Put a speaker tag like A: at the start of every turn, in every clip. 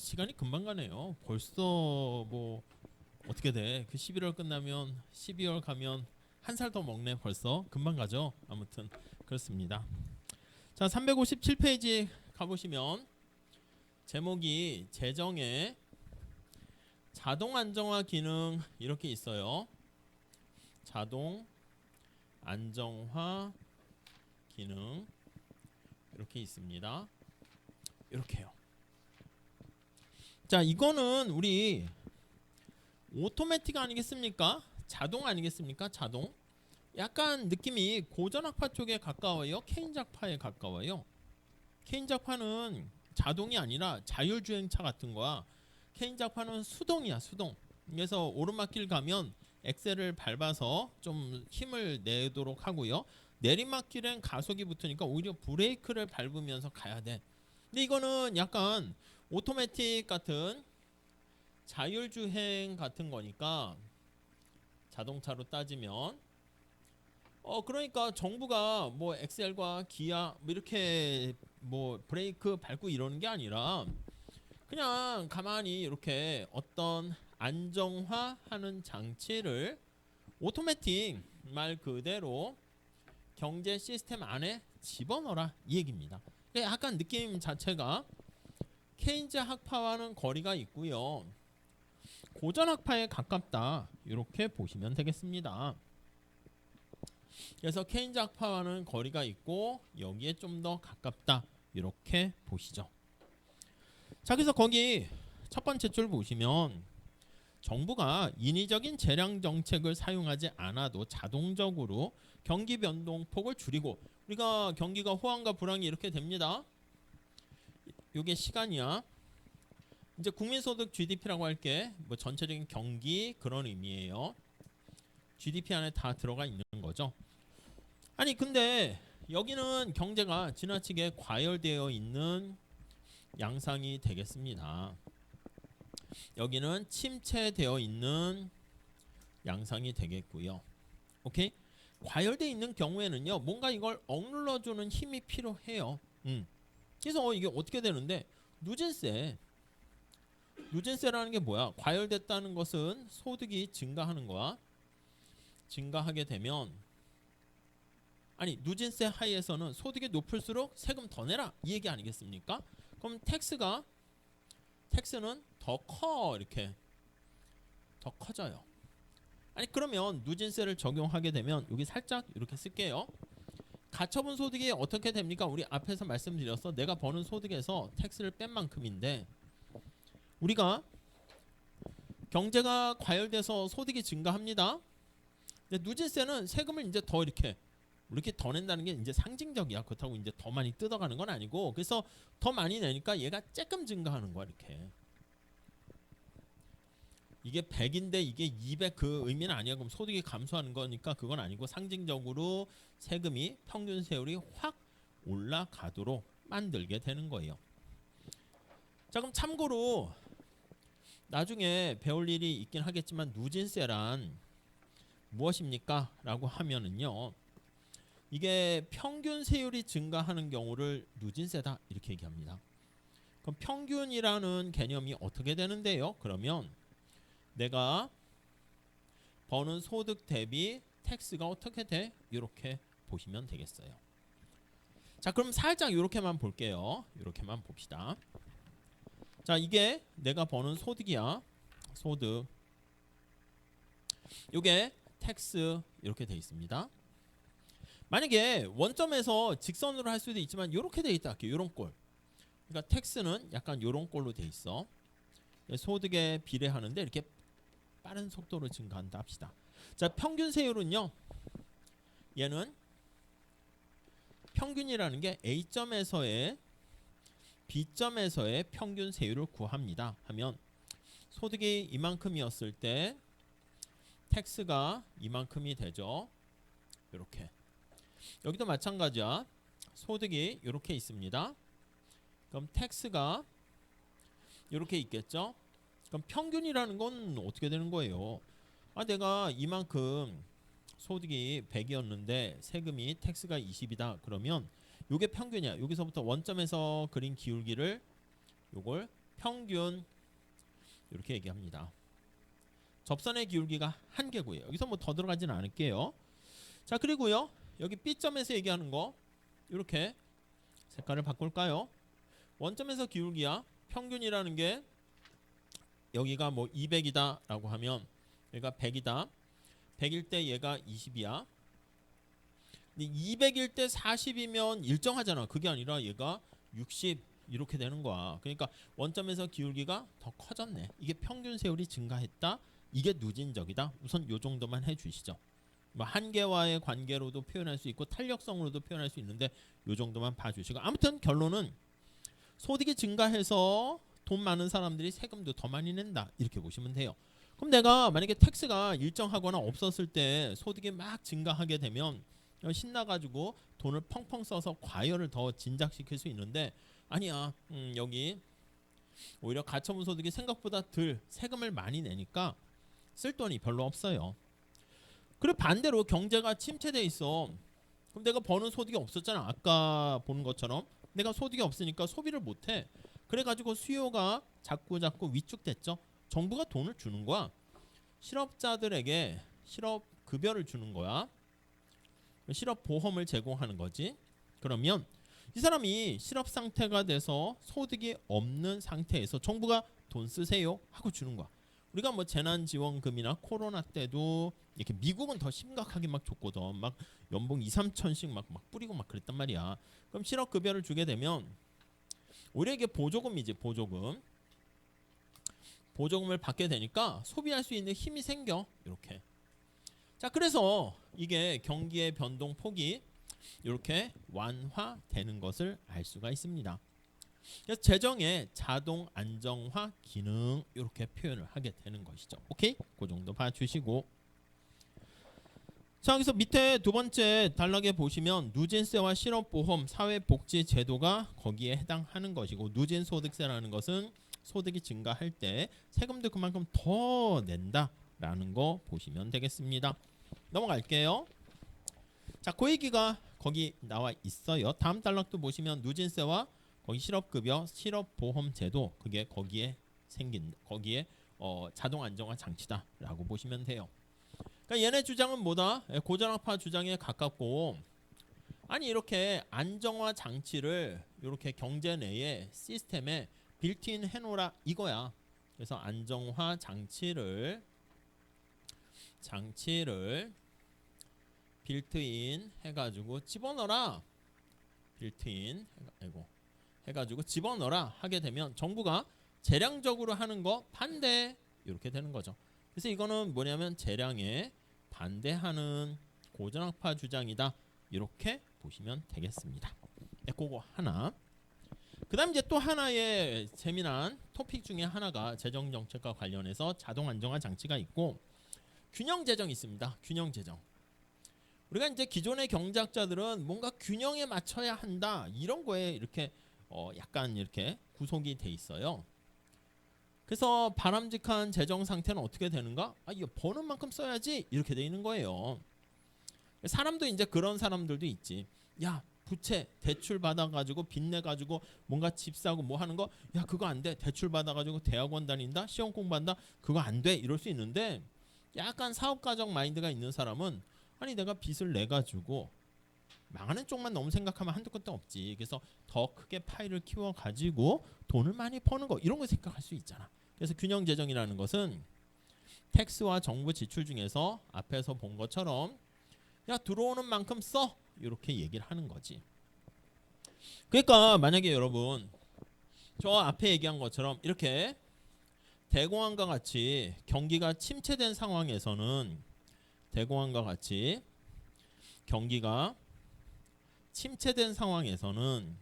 A: 시간이 금방 가네요. 벌써 뭐 어떻게 돼? 그 11월 끝나면 12월 가면 한 살 더 먹네. 벌써 금방 가죠. 아무튼 그렇습니다. 자, 357페이지 가보시면 제목이 재정의 자동 안정화 기능 이렇게 있어요. 자동 안정화 기능 이렇게 있습니다. 이렇게요. 자, 이거는 우리 오토매틱 아니겠습니까? 자동 아니겠습니까? 자동. 약간 느낌이 고전학파 쪽에 가까워요. 케인작파에 가까워요. 케인작파는 자동이 아니라 자율주행차 같은 거야. 케인작파는 수동이야, 수동. 그래서 오르막길 가면 엑셀을 밟아서 좀 힘을 내도록 하고요. 내리막길엔 가속이 붙으니까 오히려 브레이크를 밟으면서 가야 돼. 근데 이거는 약간 오토매틱 같은 자율주행 같은 거니까 자동차로 따지면 그러니까 정부가 뭐 엑셀과 기아 뭐 이렇게 뭐 브레이크 밟고 이러는 게 아니라 그냥 가만히 이렇게 어떤 안정화하는 장치를 오토매틱 말 그대로 경제 시스템 안에 집어넣어라 이 얘기입니다. 약간 느낌 자체가 케인즈 학파와는 거리가 있고요. 고전 학파에 가깝다 이렇게 보시면 되겠습니다. 그래서 케인즈 학파와는 거리가 있고 여기에 좀 더 가깝다 이렇게 보시죠. 자, 그래서 거기 첫 번째 줄 보시면 정부가 인위적인 재량 정책을 사용하지 않아도 자동적으로 경기 변동폭을 줄이고 우리가 경기가 호황과 불황이 이렇게 됩니다. 이게 시간이야. 이제 국민소득 GDP라고 할게 뭐 전체적인 경기 그런 의미예요. GDP 안에 다 들어가 있는 거죠. 아니 근데 여기는 경제가 지나치게 과열되어 있는 양상이 되겠습니다. 여기는 침체되어 있는 양상이 되겠고요. 오케이? 과열되어 있는 경우에는요. 뭔가 이걸 억눌러주는 힘이 필요해요. 그래서 이게 어떻게 되는데 누진세라는 게 뭐야? 과열됐다는 것은 소득이 증가하는 거야. 증가하게 되면 누진세 하에서는 소득이 높을수록 세금 더 내라 이 얘기 아니겠습니까? 그럼 텍스는 더 커 이렇게 더 커져요. 그러면 누진세를 적용하게 되면 여기 살짝 이렇게 쓸게요. 가처분 소득이 어떻게 됩니까? 우리 앞에서 말씀드렸어. 내가 버는 소득에서 텍스를 뺀 만큼인데 우리가 경제가 과열돼서 소득이 증가합니다. 근데 누진세는 세금을 이제 더 이렇게 더 낸다는 게 이제 상징적이야. 그렇다고 이제 더 많이 뜯어가는 건 아니고 그래서 더 많이 내니까 얘가 조금 증가하는 거야 이렇게. 이게 100인데 이게 200 그 의미는 아니야. 그럼 소득이 감소하는 거니까 그건 아니고 상징적으로 세금이 평균 세율이 확 올라가도록 만들게 되는 거예요. 자, 그럼 참고로 나중에 배울 일이 있긴 하겠지만 누진세란 무엇입니까? 라고 하면은요. 이게 평균 세율이 증가하는 경우를 누진세다 이렇게 얘기합니다. 그럼 평균이라는 개념이 어떻게 되는데요? 그러면 내가 버는 소득 대비 텍스가 어떻게 돼? 이렇게 보시면 되겠어요. 자, 그럼 살짝 이렇게만 볼게요. 이렇게만 봅시다. 자, 이게 내가 버는 소득이야. 소득. 이게 텍스 이렇게 돼 있습니다. 만약에 원점에서 직선으로 할 수도 있지만 이렇게 돼 있다 할게요. 이런 꼴. 그러니까 텍스는 약간 이런 꼴로 돼 있어. 소득에 비례하는데 이렇게 빠른 속도로 증가한다 합시다. 자, 평균 세율은요. 얘는 평균이라는 게 A점에서의 B점에서의 평균 세율을 구합니다. 하면 소득이 이만큼이었을 때 텍스가 이만큼이 되죠. 이렇게. 여기도 마찬가지야. 소득이 이렇게 있습니다. 그럼 텍스가 이렇게 있겠죠. 그럼 평균이라는 건 어떻게 되는 거예요? 내가 이만큼 소득이 100이었는데 세금이 텍스가 20이다. 그러면 이게 평균이야. 여기서부터 원점에서 그린 기울기를 요걸 평균 이렇게 얘기합니다. 접선의 기울기가 한계고요. 여기서 뭐 더 들어가지는 않을게요. 자, 그리고요. 여기 B점에서 얘기하는 거 이렇게 색깔을 바꿀까요? 원점에서 기울기야. 평균이라는 게 여기가 뭐 200이다 라고 하면 얘가 100이다. 100일 때 얘가 20이야. 200일 때 40이면 일정하잖아. 그게 아니라 얘가 60 이렇게 되는 거야. 그러니까 원점에서 기울기가 더 커졌네. 이게 평균 세율이 증가했다. 이게 누진적이다. 우선 요 정도만 해주시죠. 뭐 한계와의 관계로도 표현할 수 있고 탄력성으로도 표현할 수 있는데 요 정도만 봐주시고, 아무튼 결론은 소득이 증가해서 돈 많은 사람들이 세금도 더 많이 낸다. 이렇게 보시면 돼요. 그럼 내가 만약에 텍스가 일정하거나 없었을 때 소득이 막 증가하게 되면 신나가지고 돈을 펑펑 써서 과열을 더 진작시킬 수 있는데, 아니야. 여기 오히려 가처분 소득이 생각보다 덜 세금을 많이 내니까 쓸 돈이 별로 없어요. 그리고 반대로 경제가 침체돼 있어. 그럼 내가 버는 소득이 없었잖아. 아까 보는 것처럼 내가 소득이 없으니까 소비를 못해. 그래가지고 수요가 자꾸 위축됐죠. 정부가 돈을 주는 거야. 실업자들에게 실업급여를 주는 거야. 실업보험을 제공하는 거지. 그러면 이 사람이 실업 상태가 돼서 소득이 없는 상태에서 정부가 돈 쓰세요 하고 주는 거야. 우리가 뭐 재난지원금이나 코로나 때도 이렇게 미국은 더 심각하게 막 줬거든. 막 연봉 2~3천씩 막 뿌리고 막 그랬단 말이야. 그럼 실업급여를 주게 되면 오히려 이게 보조금이지. 보조금을 받게 되니까 소비할 수 있는 힘이 생겨. 이렇게. 자, 그래서 이게 경기의 변동 폭이 이렇게 완화되는 것을 알 수가 있습니다. 그래서 재정의 자동 안정화 기능 이렇게 표현을 하게 되는 것이죠. 오케이? 그 정도 봐주시고, 자, 여기서 밑에 두 번째 단락에 보시면 누진세와 실업보험, 사회복지제도가 거기에 해당하는 것이고, 누진소득세라는 것은 소득이 증가할 때 세금도 그만큼 더 낸다라는 거 보시면 되겠습니다. 넘어갈게요. 자, 그 얘기가 거기 나와 있어요. 다음 단락도 보시면 누진세와 거기 실업급여, 실업보험제도, 그게 거기에 생긴 거기에 자동 안정화 장치다라고 보시면 돼요. 그러니까 얘네 주장은 뭐다? 고전학파 주장에 가깝고, 아니 이렇게 안정화 장치를 이렇게 경제 내에 시스템에 빌트인 해놓으라 이거야. 그래서 안정화 장치를 빌트인 해가지고 집어넣어라. 빌트인 해가지고 집어넣어라 하게 되면 정부가 재량적으로 하는 거 반대 이렇게 되는 거죠. 그래서 이거는 뭐냐면 재량에 반대하는 고전학파 주장이다. 이렇게 보시면 되겠습니다. 그거 하나. 그 다음 이제 또 하나의 재미난 토픽 중에 하나가 재정정책과 관련해서 자동 안정화 장치가 있고 균형재정이 있습니다. 균형재정. 우리가 이제 기존의 경제학자들은 뭔가 균형에 맞춰야 한다 이런 거에 이렇게 약간 이렇게 구속이 돼 있어요. 그래서 바람직한 재정 상태는 어떻게 되는가? 이거 버는 만큼 써야지 이렇게 돼 있는 거예요. 사람도 이제 그런 사람들도 있지. 야, 부채 대출 받아가지고 빚내가지고 뭔가 집 사고 뭐 하는 거, 야 그거 안 돼. 대출 받아가지고 대학원 다닌다, 시험 공부한다, 그거 안 돼. 이럴 수 있는데 약간 사업가적 마인드가 있는 사람은 아니 내가 빚을 내가지고 망하는 쪽만 너무 생각하면 한두 끝도 없지. 그래서 더 크게 파일을 키워가지고 돈을 많이 버는 거 이런 거 생각할 수 있잖아. 그래서 균형재정이라는 것은 텍스와 정부 지출 중에서 앞에서 본 것처럼 야 들어오는 만큼 써 이렇게 얘기를 하는 거지. 그러니까 만약에 여러분 저 앞에 얘기한 것처럼 이렇게 대공황과 같이 경기가 침체된 상황에서는 대공황과 같이 경기가 침체된 상황에서는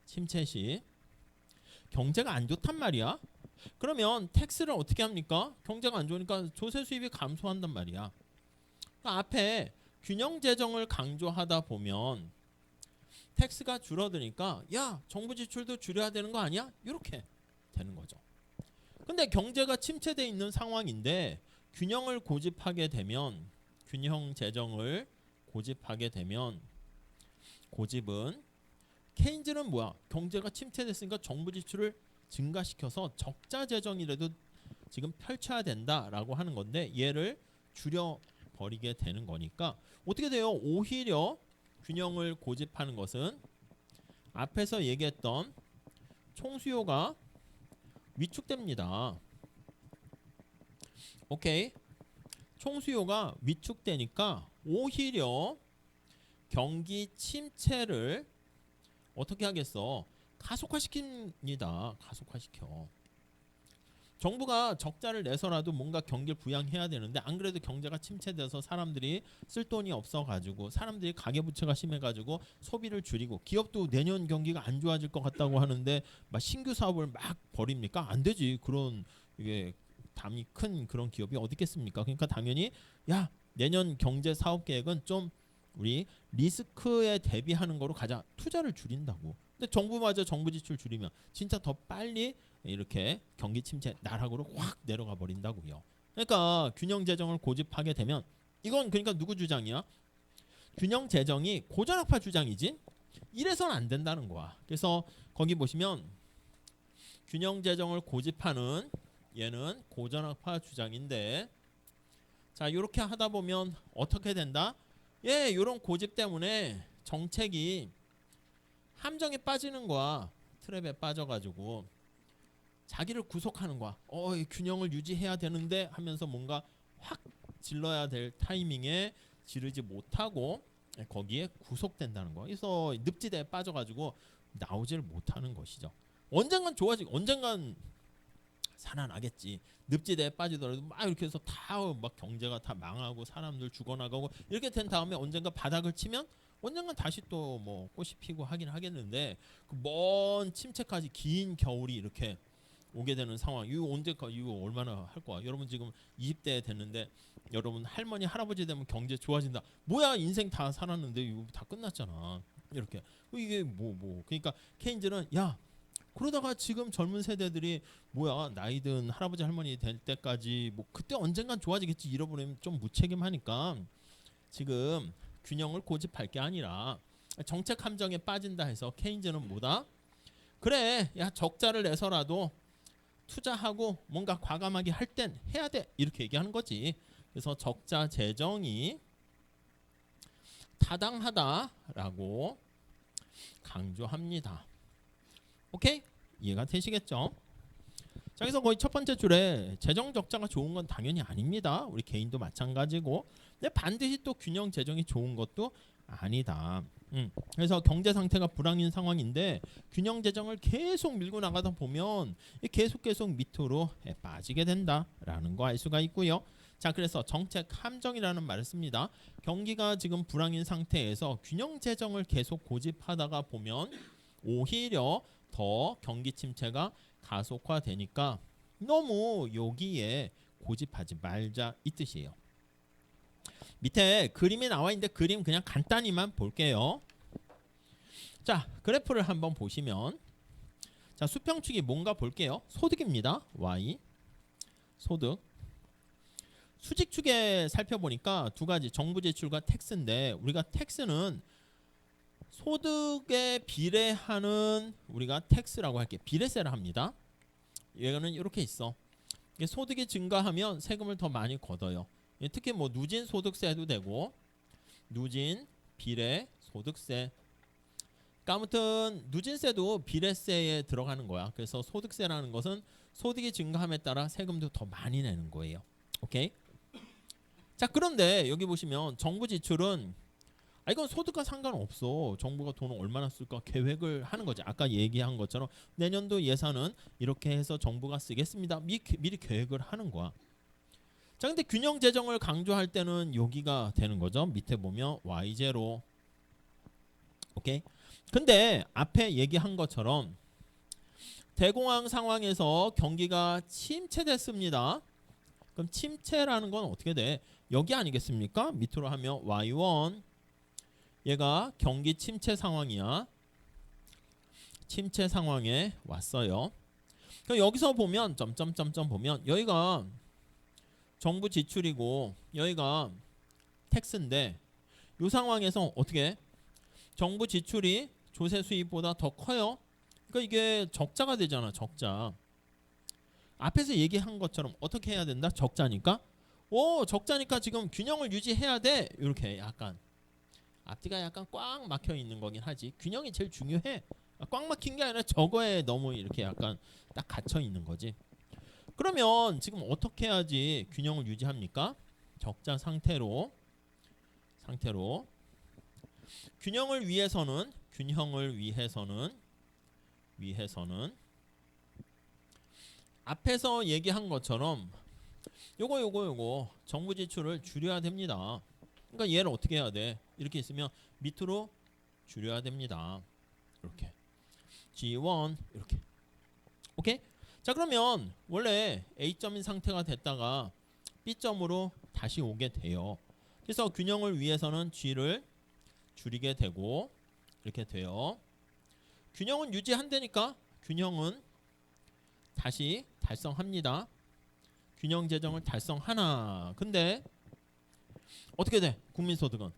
A: 침체 시 경제가 안 좋단 말이야. 그러면 텍스를 어떻게 합니까? 경제가 안 좋으니까 조세 수입이 감소한단 말이야. 그러니까 앞에 균형 재정을 강조하다 보면 텍스가 줄어드니까 야 정부 지출도 줄여야 되는 거 아니야? 이렇게 되는 거죠. 근데 경제가 침체되어 있는 상황인데 균형을 고집하게 되면 균형 재정을 고집하게 되면 고집은 케인즈는 뭐야? 경제가 침체됐으니까 정부 지출을 증가시켜서 적자 재정이라도 지금 펼쳐야 된다라고 하는 건데 얘를 줄여 버리게 되는 거니까 어떻게 돼요? 오히려 균형을 고집하는 것은 앞에서 얘기했던 총수요가 위축됩니다. 오케이. 총수요가 위축되니까 오히려 경기 침체를 어떻게 하겠어? 가속화시킵니다. 가속화시켜. 정부가 적자를 내서라도 뭔가 경기를 부양해야 되는데 안 그래도 경제가 침체돼서 사람들이 쓸 돈이 없어가지고 사람들이 가계부채가 심해가지고 소비를 줄이고 기업도 내년 경기가 안 좋아질 것 같다고 하는데 막 신규 사업을 막 벌입니까? 안 되지. 그런 이게 담이 큰 그런 기업이 어디 있겠습니까? 그러니까 당연히 야 내년 경제 사업 계획은 좀 우리 리스크에 대비하는 거로 가자. 투자를 줄인다고. 근데 정부마저 정부 지출 줄이면 진짜 더 빨리 이렇게 경기 침체 나락으로 확 내려가 버린다고요. 그러니까 균형 재정을 고집하게 되면 이건 그러니까 누구 주장이야? 균형 재정이 고전학파 주장이지. 이래서는 안 된다는 거야. 그래서 거기 보시면 균형 재정을 고집하는 얘는 고전학파 주장인데 자 이렇게 하다 보면 어떻게 된다? 예, 이런 고집 때문에 정책이 함정에 빠지는 거야. 트랩에 빠져가지고 자기를 구속하는 거야. 이 균형을 유지해야 되는데 하면서 뭔가 확 질러야 될 타이밍에 지르지 못하고 거기에 구속된다는 거야. 그래서 늪지대에 빠져가지고 나오질 못하는 것이죠. 언젠간 좋아지고 언젠간 살아나겠지. 늪지대에 빠지더라도 막 이렇게 해서 다 막 경제가 다 망하고 사람들 죽어나가고 이렇게 된 다음에 언젠가 바닥을 치면 언젠간 다시 또 뭐 꽃이 피고 하긴 하겠는데 그 먼 침체까지 긴 겨울이 이렇게 오게 되는 상황. 이거 언제까지 이거 얼마나 할 거야? 여러분 지금 20대 됐는데 여러분 할머니 할아버지 되면 경제 좋아진다. 뭐야 인생 다 살았는데 이거 다 끝났잖아. 이렇게 이게 뭐 그러니까 케인즈는 야 그러다가 지금 젊은 세대들이 뭐야 나이든 할아버지 할머니 될 때까지 뭐 그때 언젠간 좋아지겠지 잃어버리면 좀 무책임하니까 지금 균형을 고집할 게 아니라 정책 함정에 빠진다 해서 케인즈는 뭐다? 그래 야 적자를 내서라도 투자하고 뭔가 과감하게 할 땐 해야 돼 이렇게 얘기하는 거지. 그래서 적자 재정이 타당하다라고 강조합니다. 오케이? 이해가 되시겠죠? 자, 그래서 거의 첫 번째 줄에 재정 적자가 좋은 건 당연히 아닙니다. 우리 개인도 마찬가지고. 근데 반드시 또 균형 재정이 좋은 것도 아니다. 그래서 경제 상태가 불황인 상황인데 균형 재정을 계속 밀고 나가다 보면 계속 밑으로 빠지게 된다라는 거 알 수가 있고요. 자, 그래서 정책 함정이라는 말을 씁니다. 경기가 지금 불황인 상태에서 균형 재정을 계속 고집하다가 보면 오히려 더 경기 침체가 가속화되니까 너무 여기에 고집하지 말자 이 뜻이에요. 밑에 그림이 나와 있는데 그림 그냥 간단히만 볼게요. 자, 그래프를 한번 보시면 자, 수평축이 뭔가 볼게요. 소득입니다. Y 소득. 수직축에 살펴보니까 두 가지 정부 지출과 텍스인데 우리가 텍스는 소득에 비례하는 우리가 텍스라고 할게. 비례세를 합니다. 얘는 이렇게 있어. 소득이 증가하면 세금을 더 많이 걷어요. 특히 뭐 누진 소득세도 되고 누진 비례 소득세. 그러니까 아무튼 누진세도 비례세에 들어가는 거야. 그래서 소득세라는 것은 소득이 증가함에 따라 세금도 더 많이 내는 거예요. 오케이? 자, 그런데 여기 보시면 정부 지출은 이건 소득과 상관없어. 정부가 돈을 얼마나 쓸까 계획을 하는 거지. 아까 얘기한 것처럼 내년도 예산은 이렇게 해서 정부가 쓰겠습니다. 미리 계획을 하는 거야. 자, 근데 균형 재정을 강조할 때는 여기가 되는 거죠. 밑에 보면 Y0. 오케이? 근데 앞에 얘기한 것처럼 대공황 상황에서 경기가 침체됐습니다. 그럼 침체라는 건 어떻게 돼? 여기 아니겠습니까? 밑으로 하면 Y1. 얘가 경기 침체 상황이야. 침체 상황에 왔어요. 그럼 여기서 보면 점점점점 보면 여기가 정부 지출이고 여기가 텍스인데 이 상황에서 어떻게 정부 지출이 조세 수입보다 더 커요. 그러니까 이게 적자가 되잖아. 적자. 앞에서 얘기한 것처럼 어떻게 해야 된다? 적자니까. 적자니까 지금 균형을 유지해야 돼. 이렇게 약간 앞뒤가 약간 꽉 막혀 있는 거긴 하지. 균형이 제일 중요해. 꽉 막힌 게 아니라 저거에 너무 이렇게 약간 딱 갇혀 있는 거지. 그러면 지금 어떻게 해야지 균형을 유지합니까? 적자 상태로 균형을 위해서는 앞에서 얘기한 것처럼 요거 정부 지출을 줄여야 됩니다. 그러니까 얘를 어떻게 해야 돼? 이렇게 있으면 밑으로 줄여야 됩니다. 이렇게 G1 이렇게. 오케이? 자, 그러면 원래 A점인 상태가 됐다가 B점으로 다시 오게 돼요. 그래서 균형을 위해서는 G를 줄이게 되고 이렇게 돼요. 균형은 유지한다니까 균형은 다시 달성합니다. 균형 재정을 달성하나. 근데 어떻게 돼? 국민소득은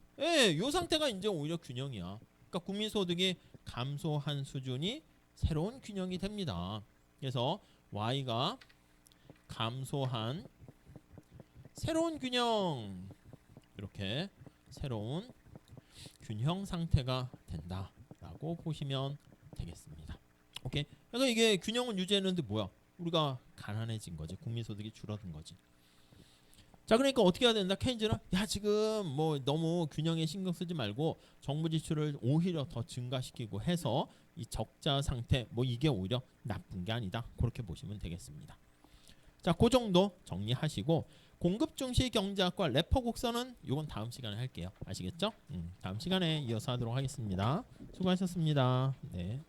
A: 요 상태가 이제 오히려 균형이야. 그러니까 국민소득이 감소한 수준이 새로운 균형이 됩니다. 그래서 Y가 감소한 새로운 균형, 이렇게 새로운 균형 상태가 된다라고 보시면 되겠습니다. 오케이. 그러니까 이게 균형을 유지했는데 뭐야? 우리가 가난해진 거지. 국민소득이 줄어든 거지. 자, 그러니까 어떻게 해야 된다? 케인즈는 지금 뭐 너무 균형에 신경 쓰지 말고 정부 지출을 오히려 더 증가시키고 해서 이 적자 상태 뭐 이게 오히려 나쁜 게 아니다. 그렇게 보시면 되겠습니다. 자, 그 정도 정리하시고 공급 중시 경제학과 래퍼 곡선은 이건 다음 시간에 할게요. 아시겠죠? 다음 시간에 이어서 하도록 하겠습니다. 수고하셨습니다. 네.